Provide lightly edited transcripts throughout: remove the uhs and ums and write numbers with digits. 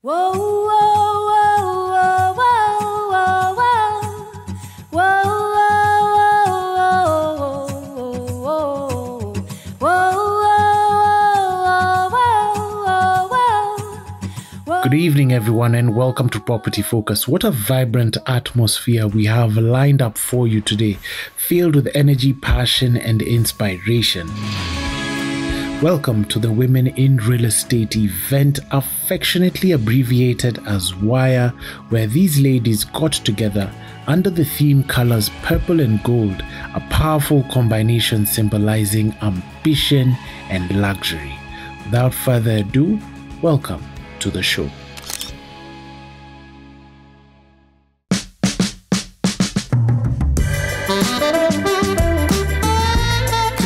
Whoa, whoa, whoa, whoa, whoa, whoa, whoa, whoa, whoa. Good evening, everyone, and welcome to Property Focus. What a vibrant atmosphere we have lined up for you today, filled with energy, passion, and inspiration. Welcome to the Women in Real Estate event, affectionately abbreviated as WIRE, where these ladies got together under the theme colors purple and gold, a powerful combination symbolizing ambition and luxury. Without further ado, welcome to the show.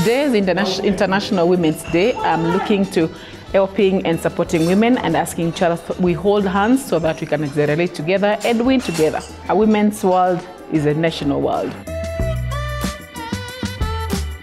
Today is International Women's Day. I'm looking to helping and supporting women and asking each other, we hold hands so that we can accelerate together and win together. A women's world is a national world.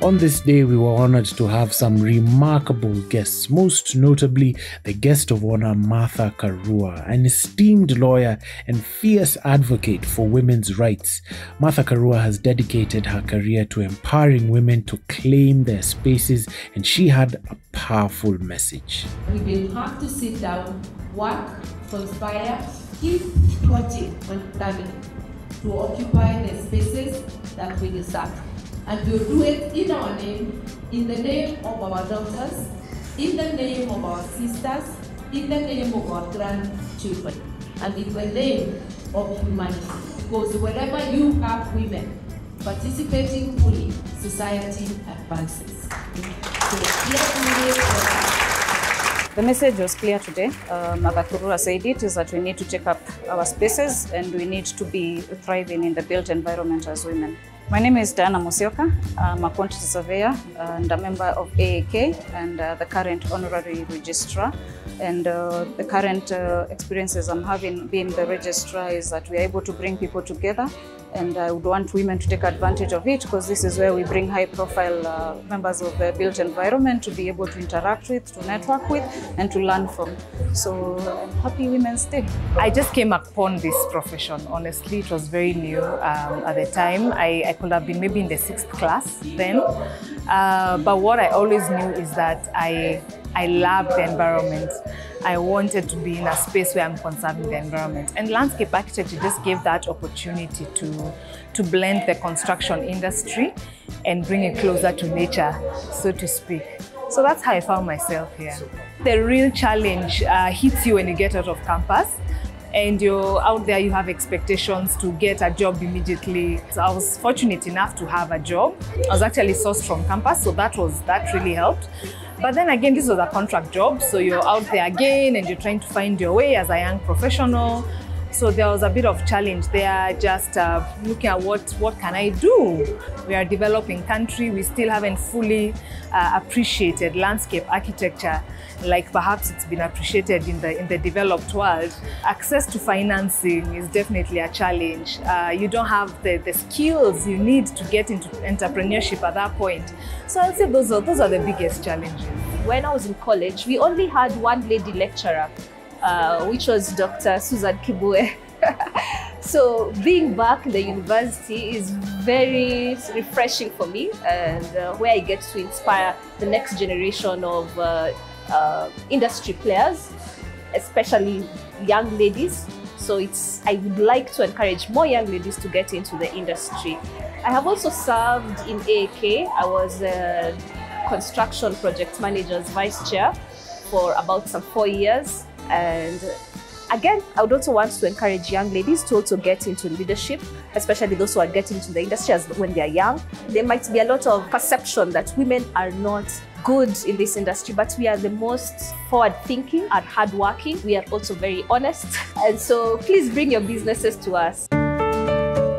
On this day, we were honored to have some remarkable guests, most notably the guest of honor, Martha Karua, an esteemed lawyer and fierce advocate for women's rights. Martha Karua has dedicated her career to empowering women to claim their spaces, and she had a powerful message. We will have to sit down, work, conspire, keep plotting and planning to occupy the spaces that we deserve. And we'll do it in our name, in the name of our daughters, in the name of our sisters, in the name of our grandchildren, and in the name of humanity. Because wherever you have women participating fully, society advances. The message was clear today. Martha Karua said it, is that we need to take up our spaces and we need to be thriving in the built environment as women. My name is Diana Musioka. I'm a quantity surveyor and a member of AAK and the current honorary registrar. And the current experiences I'm having being the registrar is that we are able to bring people together, and I would want women to take advantage of it because this is where we bring high-profile members of the built environment to be able to interact with, to network with, and to learn from. So happy Women's Day. I just came upon this profession. Honestly, it was very new at the time. I could have been maybe in the 6th class then. But what I always knew is that I loved the environment. I wanted to be in a space where I'm conserving the environment. And landscape architecture just gave that opportunity to blend the construction industry and bring it closer to nature, so to speak. So that's how I found myself here. The real challenge hits you when you get out of campus and you're out there, you have expectations to get a job immediately. So I was fortunate enough to have a job. I was actually sourced from campus, so that really helped. But then again, this was a contract job, so you're out there again and you're trying to find your way as a young professional. So there was a bit of challenge there, just looking at what can I do? We are a developing country, we still haven't fully appreciated landscape architecture like perhaps it's been appreciated in the developed world. Access to financing is definitely a challenge. You don't have the skills you need to get into entrepreneurship at that point. So I'll say those are the biggest challenges. When I was in college, we only had one lady lecturer, which was Dr. Susan Kibue. So being back in the university is very refreshing for me, and where I get to inspire the next generation of industry players, especially young ladies. So I would like to encourage more young ladies to get into the industry. I have also served in AAK. I was a construction project manager's vice chair for about some 4 years. And again, I would also want to encourage young ladies to also get into leadership, especially those who are getting into the industry when they are young. There might be a lot of perception that women are not good in this industry, but we are the most forward-thinking and hardworking. We are also very honest. And so please bring your businesses to us.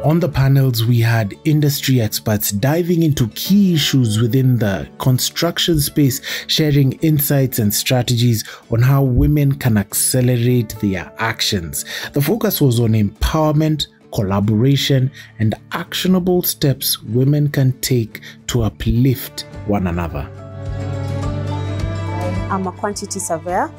On the panels, we had industry experts diving into key issues within the construction space, sharing insights and strategies on how women can accelerate their actions. The focus was on empowerment, collaboration, and actionable steps women can take to uplift one another. I'm a quantity surveyor.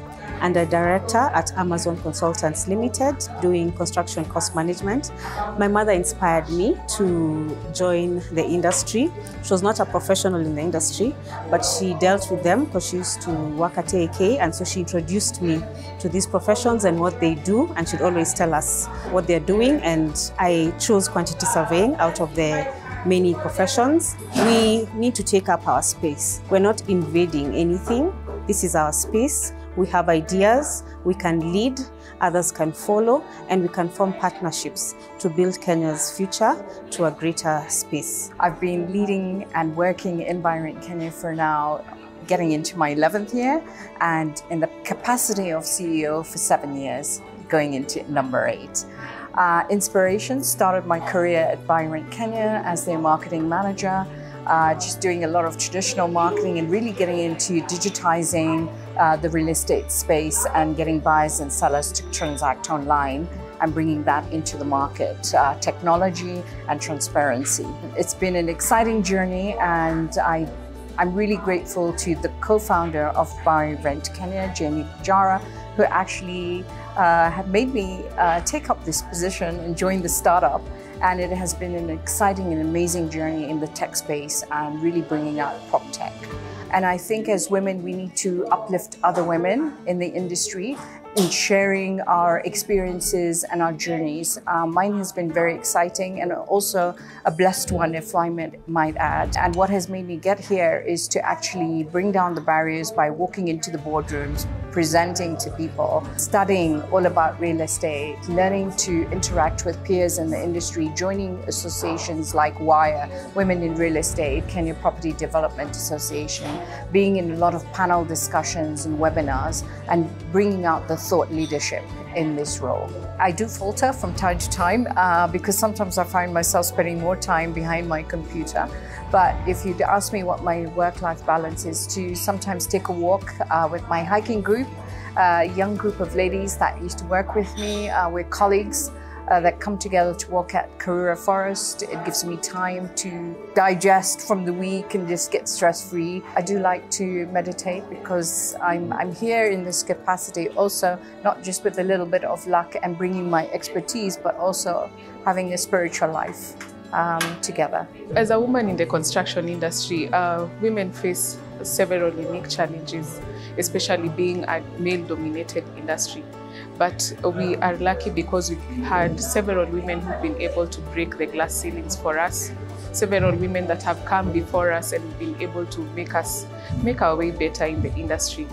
and a director at Amazon Consultants Limited doing construction cost management. My mother inspired me to join the industry. She was not a professional in the industry, but she dealt with them because she used to work at AK, and so she introduced me to these professions and what they do, and she'd always tell us what they're doing, and I chose quantity surveying out of the many professions. We need to take up our space. We're not invading anything. This is our space. We have ideas, we can lead, others can follow, and we can form partnerships to build Kenya's future to a greater space. I've been leading and working in Vibrant Kenya for now getting into my 11th year, and in the capacity of CEO for 7 years, going into number 8. Inspiration started my career at Vibrant Kenya as their marketing manager, just doing a lot of traditional marketing and really getting into digitizing the real estate space and getting buyers and sellers to transact online and bringing that into the market, technology and transparency. It's been an exciting journey, and I'm really grateful to the co-founder of Vibrant Kenya, Jamie Pajara, who actually have made me take up this position and join the startup. And it has been an exciting and amazing journey in the tech space and really bringing out prop tech. And I think as women, we need to uplift other women in the industry in sharing our experiences and our journeys. Mine has been very exciting and also a blessed one, if I might add. And what has made me get here is to actually bring down the barriers by walking into the boardrooms, presenting to people, studying all about real estate, learning to interact with peers in the industry, joining associations like WIRE, Women in Real Estate, Kenya Property Development Association, being in a lot of panel discussions and webinars, and bringing out the thought leadership in this role. I do falter from time to time because sometimes I find myself spending more time behind my computer. But if you'd ask me what my work-life balance is, to sometimes take a walk with my hiking group, a young group of ladies that used to work with me, we're colleagues that come together to walk at Karura Forest. It gives me time to digest from the week and just get stress-free. I do like to meditate because I'm here in this capacity also, not just with a little bit of luck and bringing my expertise, but also having a spiritual life together. As a woman in the construction industry, women face several unique challenges, especially being a male-dominated industry. But we are lucky because we've had several women who've been able to break the glass ceilings for us, several women that have come before us and been able to make our way better in the industry.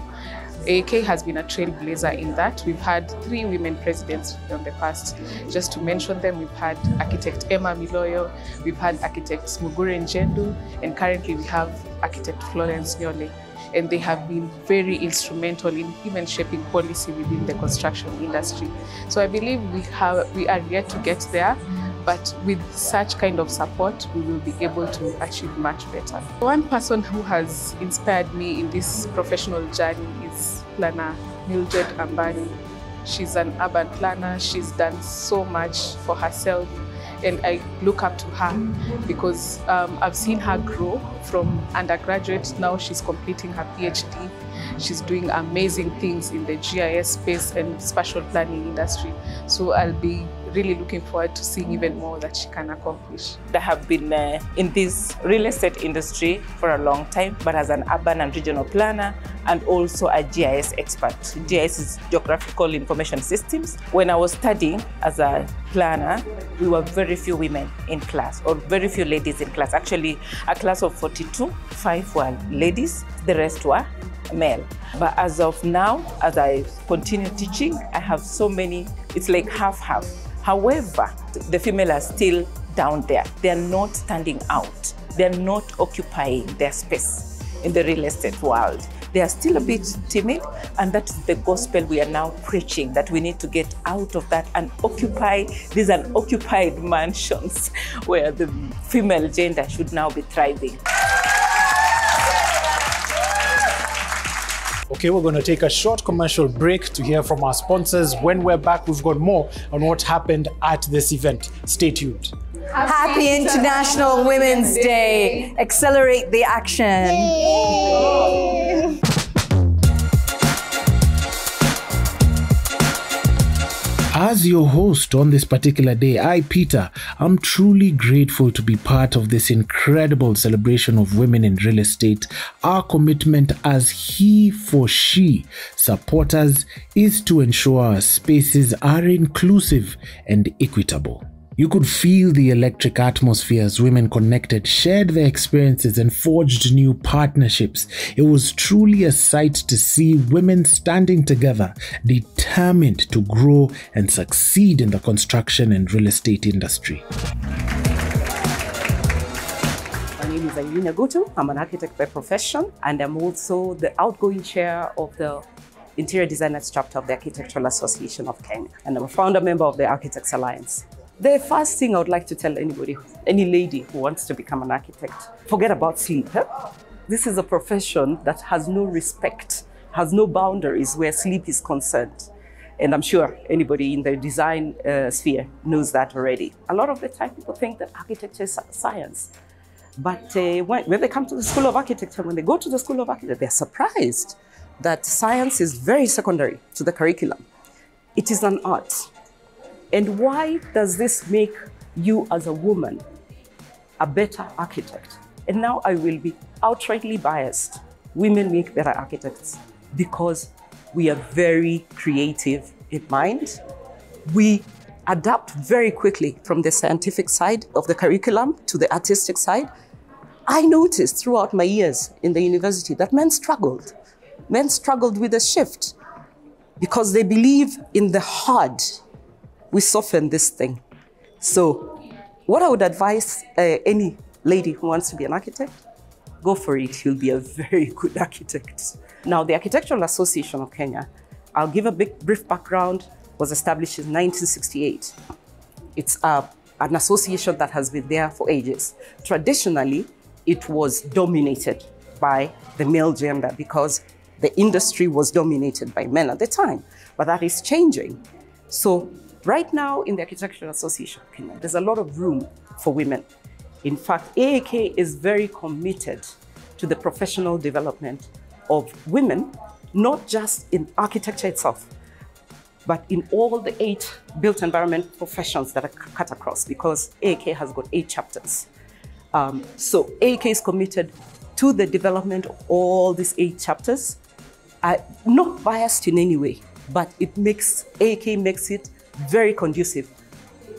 AK has been a trailblazer in that. We've had 3 women presidents in the past. Just to mention them, we've had architect Emma Miloyo, we've had architect Smugure Njendu, and currently we have architect Florence Nyole. And they have been very instrumental in even shaping policy within the construction industry. So I believe we are yet to get there, but with such kind of support, we will be able to achieve much better. One person who has inspired me in this professional journey is planner Mildred Ambani. She's an urban planner. She's done so much for herself, and I look up to her because I've seen her grow from undergraduate. Now she's completing her PhD. She's doing amazing things in the GIS space and spatial planning industry. So I'll be really looking forward to seeing even more that she can accomplish. I have been in this real estate industry for a long time, but as an urban and regional planner and also a GIS expert. GIS is Geographical Information Systems. When I was studying as a planner, we were very few women in class, or very few ladies in class. Actually, a class of 42, 5 were ladies, the rest were male. But as of now, as I continue teaching, I have so many, it's like half-half. However, the female are still down there. They are not standing out. They are not occupying their space in the real estate world. They are still a bit timid, and that's the gospel we are now preaching, that we need to get out of that and occupy these unoccupied mansions where the female gender should now be thriving. Okay, we're going to take a short commercial break to hear from our sponsors. When we're back, we've got more on what happened at this event. Stay tuned. Happy International Women's Day. Accelerate the action. Yay. As your host on this particular day, I, Peter, I'm truly grateful to be part of this incredible celebration of women in real estate. Our commitment as he for she supporters is to ensure our spaces are inclusive and equitable. You could feel the electric atmosphere as women connected, shared their experiences, and forged new partnerships. It was truly a sight to see women standing together, determined to grow and succeed in the construction and real estate industry. My name is Irina Gutu. I'm an architect by profession, and I'm also the outgoing chair of the Interior Designers Chapter of the Architectural Association of Kenya, and I'm a founder member of the Architects Alliance. The first thing I would like to tell anybody, any lady who wants to become an architect, forget about sleep. This is a profession that has no respect, has no boundaries where sleep is concerned. And I'm sure anybody in the design sphere knows that already. A lot of the time people think that architecture is science. But when they come to the School of Architecture, when they go to the School of Architecture, they're surprised that science is very secondary to the curriculum. It is an art. And why does this make you as a woman a better architect? And now I will be outrightly biased. Women make better architects because we are very creative in mind. We adapt very quickly from the scientific side of the curriculum to the artistic side. I noticed throughout my years in the university that men struggled. Men struggled with the shift because they believe in the hard. We soften this thing. So what I would advise any lady who wants to be an architect, go for it. You'll be a very good architect. Now, the Architectural Association of Kenya, I'll give a brief background, was established in 1968. It's an association that has been there for ages. Traditionally, it was dominated by the male gender because the industry was dominated by men at the time, but that is changing. So right now in the Architectural Association of Kenya, there's a lot of room for women. In fact, AAK is very committed to the professional development of women, not just in architecture itself, but in all the 8 built environment professions that are cut across, because AAK has got 8 chapters. So AAK is committed to the development of all these 8 chapters. Not biased in any way, but AAK makes it very conducive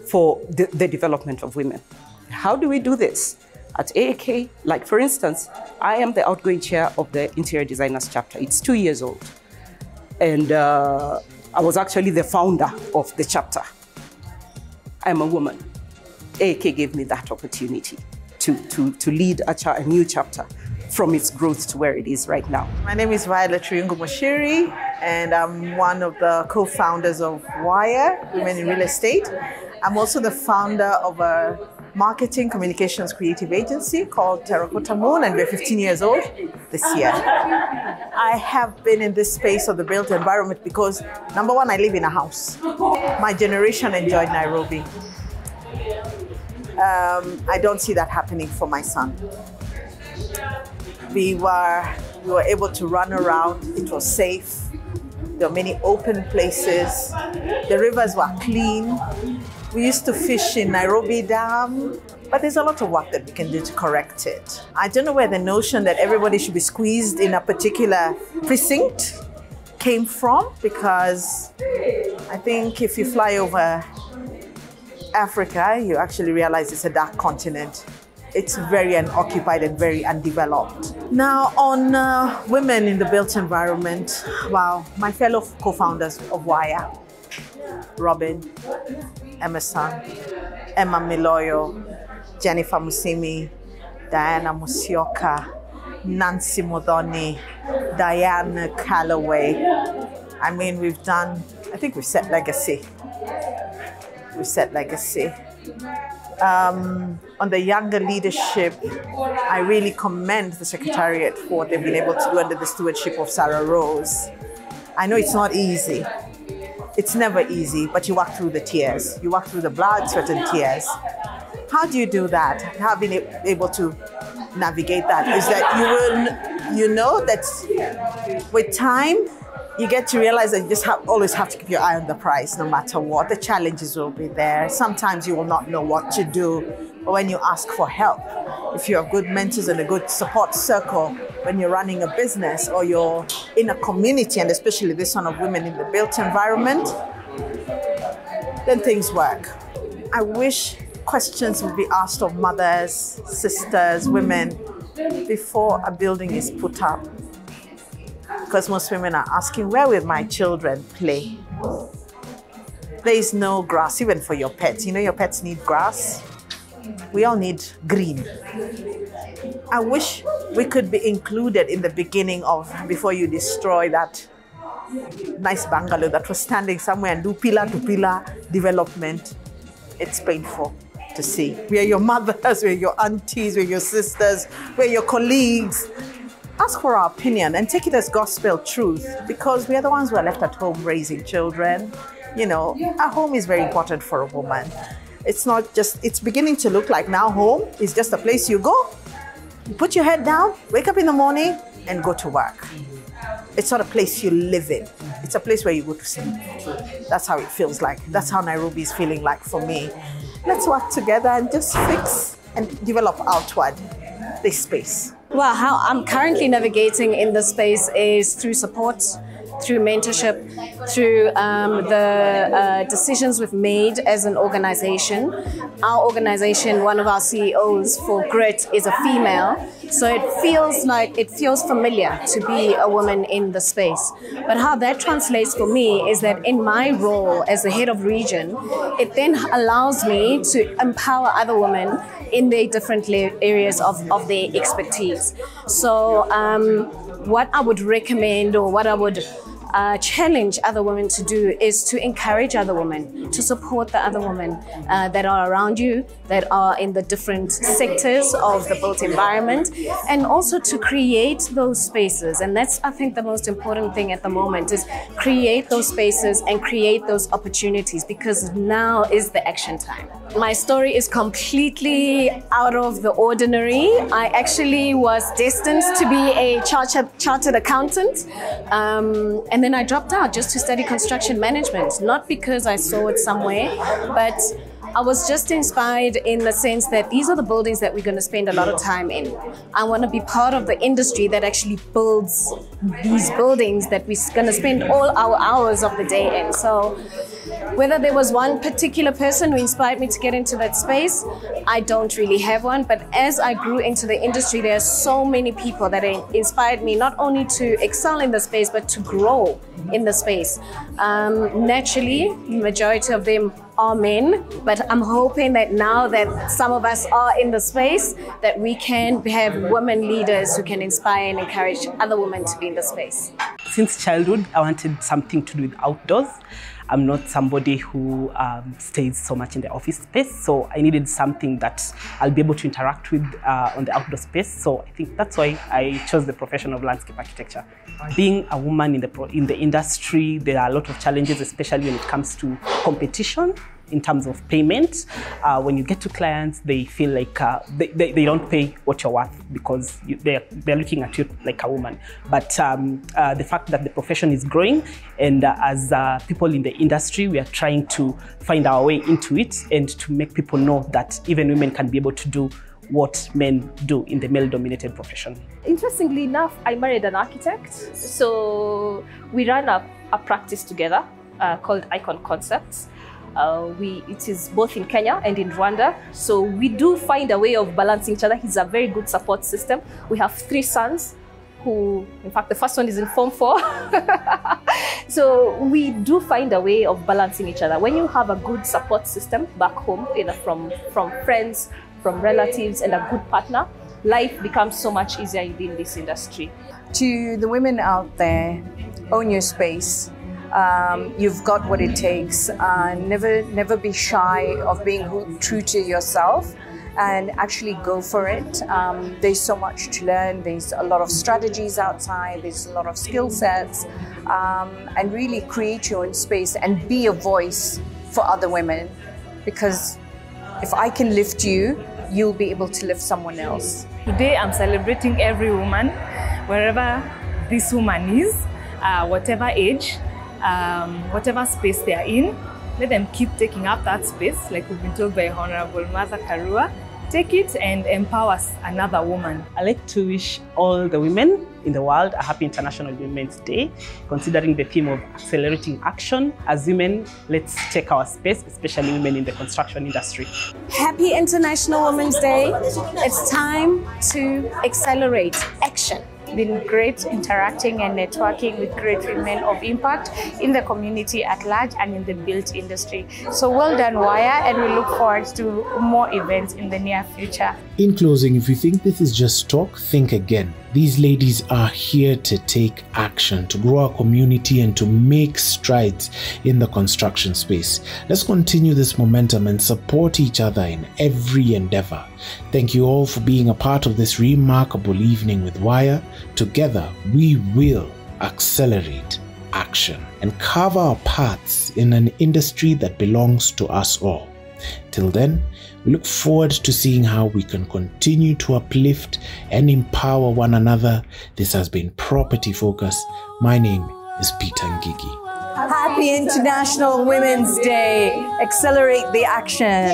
for the development of women. How do we do this? At AAK, like for instance, I am the outgoing chair of the Interior Designers Chapter. It's 2 years old. And I was actually the founder of the chapter. I'm a woman. AAK gave me that opportunity to lead a new chapter from its growth to where it is right now. My name is Violet Triungu Moshiri, and I'm one of the co-founders of WIRE, Women in Real Estate. I'm also the founder of a marketing communications creative agency called Terracotta Moon, and we're 15 years old this year. I have been in this space of the built environment because, number one, I live in a house. My generation enjoyed Nairobi. I don't see that happening for my son. We were able to run around. It was safe. There were many open places. The rivers were clean. We used to fish in Nairobi Dam, but there's a lot of work that we can do to correct it. I don't know where the notion that everybody should be squeezed in a particular precinct came from, because I think if you fly over Africa, you actually realize it's a dark continent. It's very unoccupied and very undeveloped. Now, on women in the built environment, wow, my fellow co-founders of WIRE, Robin, Emerson, Emma Miloyo, Jennifer Musimi, Diana Musioka, Nancy Modoni, Diane Calloway. I mean, I think we've set legacy. We've set legacy. On the younger leadership, I really commend the Secretariat for what they've been able to do under the stewardship of Sarah Rose. I know it's not easy. It's never easy, but you walk through the tears. You walk through the blood, sweat, and tears. How do you do that? How have you been able to navigate that? Is that you know that with time, you get to realize that you just always have to keep your eye on the prize, no matter what. The challenges will be there. Sometimes you will not know what to do, but when you ask for help, if you have good mentors and a good support circle, when you're running a business or you're in a community, and especially this one of women in the built environment, then things work. I wish questions would be asked of mothers, sisters, women before a building is put up. Because most women are asking, where will my children play? There is no grass, even for your pets. You know your pets need grass? We all need green. I wish we could be included in the beginning of, before you destroy that nice bungalow that was standing somewhere and do pillar to pillar development. It's painful to see. We are your mothers, we're your aunties, we're your sisters, we're your colleagues. Ask for our opinion and take it as gospel truth, because we are the ones who are left at home raising children. You know, a home is very important for a woman. It's not just, it's beginning to look like now home is just a place you go, you put your head down, wake up in the morning and go to work. It's not a place you live in. It's a place where you go to sleep. That's how it feels like. That's how Nairobi is feeling like for me. Let's work together and just fix and develop outward this space. Well, how I'm currently navigating in this space is through support, through mentorship, through the decisions we've made as an organization. Our organization, one of our CEOs for Grit is a female, so it feels familiar to be a woman in the space. But how that translates for me is that in my role as the head of region, it then allows me to empower other women in their different areas of their expertise. So what I would recommend, or what I would challenge other women to do, is to encourage other women, to support the other women that are around you, that are in the different sectors of the built environment, and also to create those spaces. And that's, I think, the most important thing at the moment, is create those spaces and create those opportunities, because now is the action time. My story is completely out of the ordinary. I actually was destined to be a chartered accountant, and then I dropped out just to study construction management, not because I saw it somewhere, but I was just inspired in the sense that these are the buildings that we're going to spend a lot of time in. I want to be part of the industry that actually builds these buildings that we're going to spend all our hours of the day in. So whether there was one particular person who inspired me to get into that space, I don't really have one. But as I grew into the industry, there are so many people that inspired me not only to excel in the space, but to grow in the space. Naturally, majority of them are men, but I'm hoping that now that some of us are in the space, that we can have women leaders who can inspire and encourage other women to be in the space. Since childhood, I wanted something to do with outdoors. I'm not somebody who stays so much in the office space, so I needed something that I'll be able to interact with on the outdoor space. So I think that's why I chose the profession of landscape architecture. Being a woman in the industry, there are a lot of challenges, especially when it comes to competition in terms of payment. When you get to clients, they feel like they don't pay what you're worth because they're looking at you like a woman. But the fact that the profession is growing, and as people in the industry, we are trying to find our way into it and to make people know that even women can be able to do what men do in the male-dominated profession. Interestingly enough, I married an architect. So we ran a practice together called Icon Concepts. It is both in Kenya and in Rwanda. So we do find a way of balancing each other. He's a very good support system. We have 3 sons who, in fact, the first one is in Form 4. So we do find a way of balancing each other. When you have a good support system back home, either from friends, from relatives, and a good partner, life becomes so much easier in this industry. To the women out there, own your space. You've got what it takes. Never be shy of being true to yourself, and actually go for it. There's so much to learn. There's a lot of strategies outside. There's a lot of skill sets, and really create your own space and be a voice for other women. Because if I can lift you, you'll be able to lift someone else. Today I'm celebrating every woman, wherever this woman is. whatever age, whatever space they are in. Let them keep taking up that space, like we've been told by Honorable Mother Karua. Take it and empower another woman. I'd like to wish all the women in the world a happy International Women's Day, considering the theme of accelerating action. As women, let's take our space, especially women in the construction industry. Happy International Women's Day. It's time to accelerate action. Been great interacting and networking with great women of impact in the community at large and in the built industry. So well done, Wire, and we look forward to more events in the near future. In closing, if you think this is just talk, think again. These ladies are here to take action, to grow our community and to make strides in the construction space. Let's continue this momentum and support each other in every endeavor. Thank you all for being a part of this remarkable evening with Wire. Together, we will accelerate action and carve our paths in an industry that belongs to us all. Till then, we look forward to seeing how we can continue to uplift and empower one another. This has been Property Focus. My name is Peter Ngigi. Happy International Women's Day. Accelerate the action.